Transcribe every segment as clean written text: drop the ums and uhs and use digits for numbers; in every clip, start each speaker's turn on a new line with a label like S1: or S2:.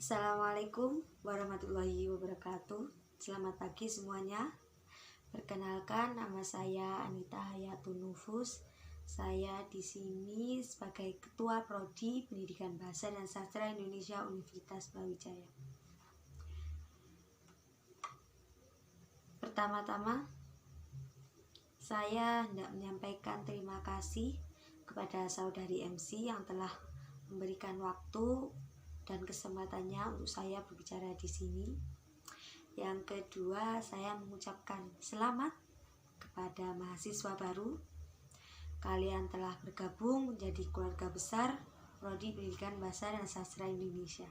S1: Assalamualaikum warahmatullahi wabarakatuh. Selamat pagi semuanya. Perkenalkan, nama saya Anita Hayatun Nufus. Saya di sini sebagai Ketua Prodi Pendidikan Bahasa dan Sastra Indonesia Universitas Brawijaya. Pertama-tama, saya hendak menyampaikan terima kasih kepada saudari MC yang telah memberikan waktu dan kesempatannya untuk saya berbicara di sini. Yang kedua, saya mengucapkan selamat kepada mahasiswa baru. Kalian telah bergabung menjadi keluarga besar Prodi Pendidikan Bahasa dan Sastra Indonesia.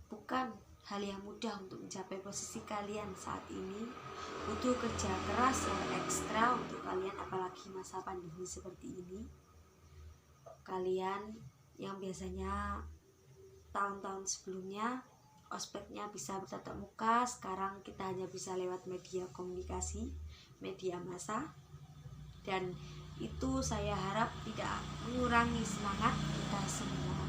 S1: Bukan hal yang mudah untuk mencapai posisi kalian saat ini. Butuh kerja keras yang ekstra untuk kalian, apalagi masa pandemi seperti ini. Kalian yang biasanya tahun-tahun sebelumnya ospeknya bisa bertatap muka, sekarang kita hanya bisa lewat media komunikasi, media massa, dan itu saya harap tidak mengurangi semangat kita semua.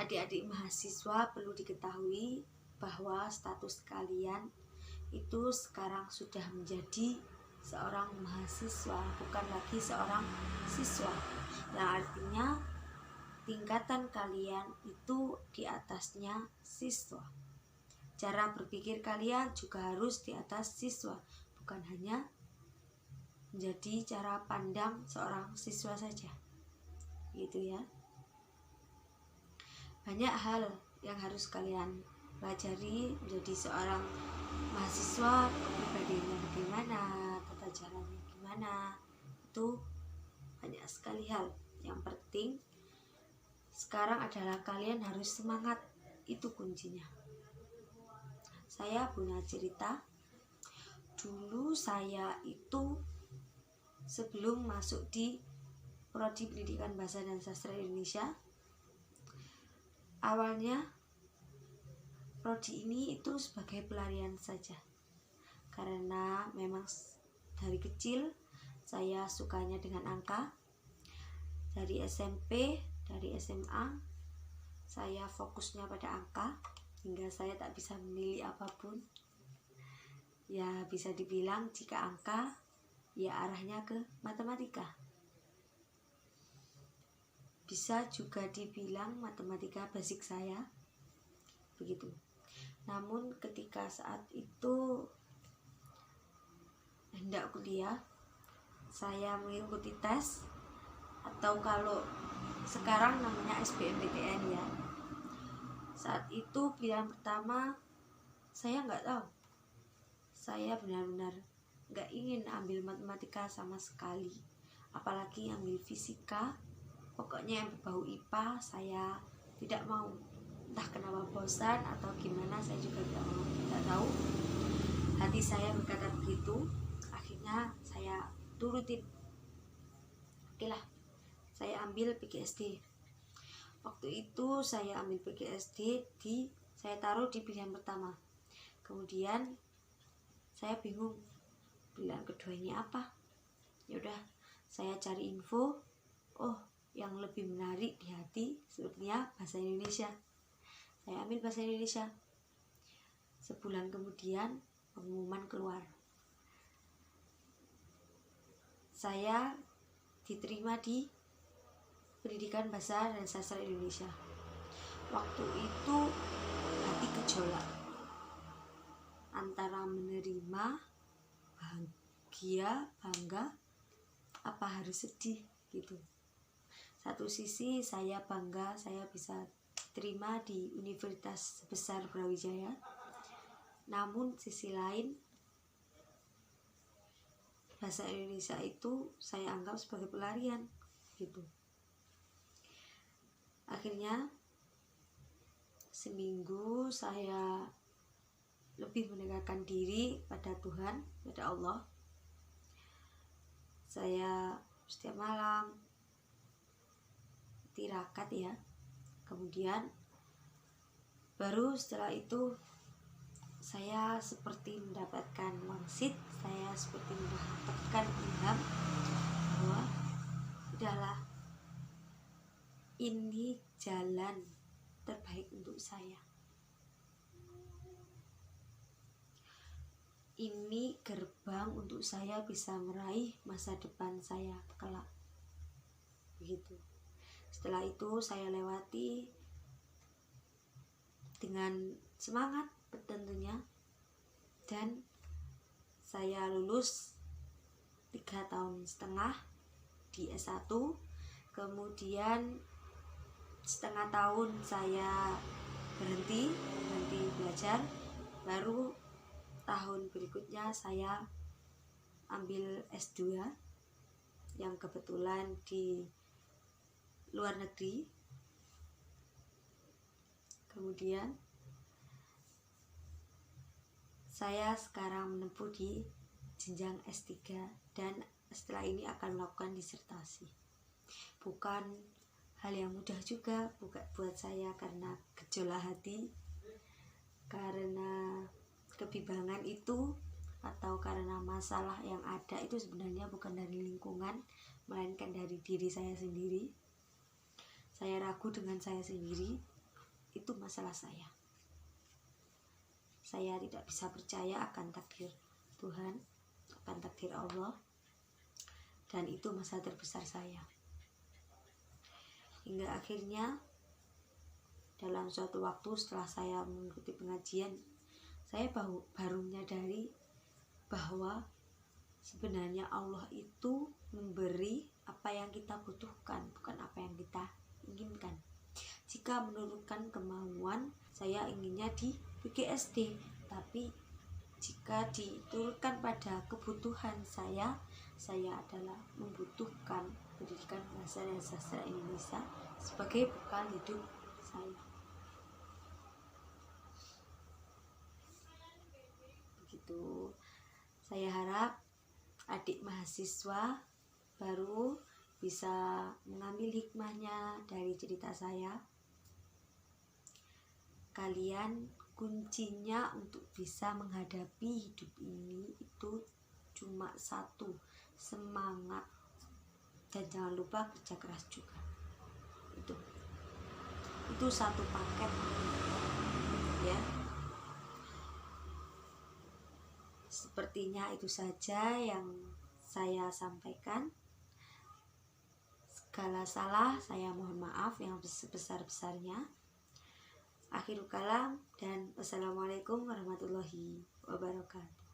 S1: Adik-adik mahasiswa perlu diketahui bahwa status kalian itu sekarang sudah menjadi seorang mahasiswa, bukan lagi seorang siswa, yang artinya tingkatan kalian itu di atasnya siswa. Cara berpikir kalian juga harus di atas siswa, bukan hanya menjadi cara pandang seorang siswa saja, gitu ya. Banyak hal yang harus kalian pelajari menjadi seorang mahasiswa, kepribadiannya bagaimana, tata caranya gimana, itu banyak sekali hal. Yang penting sekarang adalah kalian harus semangat, itu kuncinya. Saya punya cerita. Dulu saya itu sebelum masuk di Prodi Pendidikan Bahasa dan Sastra Indonesia, awalnya prodi ini itu sebagai pelarian saja, karena memang dari kecil saya sukanya dengan angka. Dari SMP, dari SMA, saya fokusnya pada angka hingga saya tak bisa memilih apapun. Ya bisa dibilang jika angka, ya arahnya ke matematika. Bisa juga dibilang matematika basic saya, begitu. Namun ketika saat itu hendak kuliah, saya mengikuti tes, atau kalau sekarang namanya SBMPTN ya. Saat itu pilihan pertama saya nggak tahu. Saya benar-benar nggak ingin ambil matematika sama sekali, apalagi ambil fisika. Pokoknya yang berbau IPA saya tidak mau. Entah kenapa bosan atau gimana, saya juga tidak tahu. Hati saya berkata begitu. Akhirnya saya turutin. Oke lah, saya ambil PGSD. Waktu itu saya ambil PGSD, saya taruh di pilihan pertama. Kemudian saya bingung pilihan kedua ini apa. Ya udah, saya cari info. Oh, yang lebih menarik di hati sepertinya bahasa Indonesia. Saya ambil bahasa Indonesia. Sebulan kemudian pengumuman keluar. Saya diterima di Pendidikan Bahasa dan Sastra Indonesia. Waktu itu hati gejolak antara menerima, bahagia, bangga, apa harus sedih gitu. Satu sisi saya bangga saya bisa terima di Universitas Besar Brawijaya. Namun sisi lain, bahasa Indonesia itu saya anggap sebagai pelarian gitu. Akhirnya seminggu saya lebih mendekatkan diri pada Tuhan, pada Allah. Saya setiap malam tirakat ya. Kemudian baru setelah itu saya seperti mendapatkan wangsit, saya seperti mendapatkan ilham bahwa udahlah, ini jalan terbaik untuk saya. Ini gerbang untuk saya bisa meraih masa depan saya kelak. Begitu. Setelah itu saya lewati dengan semangat tentunya, dan saya lulus 3,5 tahun di S1. Kemudian setengah tahun saya berhenti belajar, baru tahun berikutnya saya ambil S2 yang kebetulan di luar negeri. Kemudian saya sekarang menempuh di jenjang S3 dan setelah ini akan melakukan disertasi. Bukan hal yang mudah juga buat saya, karena gejolak hati, karena kebimbangan itu, atau karena masalah yang ada itu sebenarnya bukan dari lingkungan, melainkan dari diri saya sendiri. Saya ragu dengan saya sendiri, itu masalah saya. Saya tidak bisa percaya akan takdir Tuhan, akan takdir Allah, dan itu masalah terbesar saya. Hingga akhirnya dalam suatu waktu setelah saya mengikuti pengajian, saya baru menyadari bahwa sebenarnya Allah itu memberi apa yang kita butuhkan, bukan apa yang kita inginkan. Jika menurutkan kemauan, saya inginnya di PGSD, tapi jika diturunkan pada kebutuhan saya adalah membutuhkan pendidikan bahasa dan sastra Indonesia sebagai bekal hidup saya. Begitu. Saya harap adik mahasiswa baru bisa mengambil hikmahnya dari cerita saya. Kalian kuncinya untuk bisa menghadapi hidup ini itu cuma satu, semangat, dan jangan lupa kerja keras juga. Itu satu paket ya. Sepertinya itu saja yang saya sampaikan. Segala salah saya mohon maaf yang sebesar-besarnya. Akhirul kalam dan wassalamualaikum warahmatullahi wabarakatuh.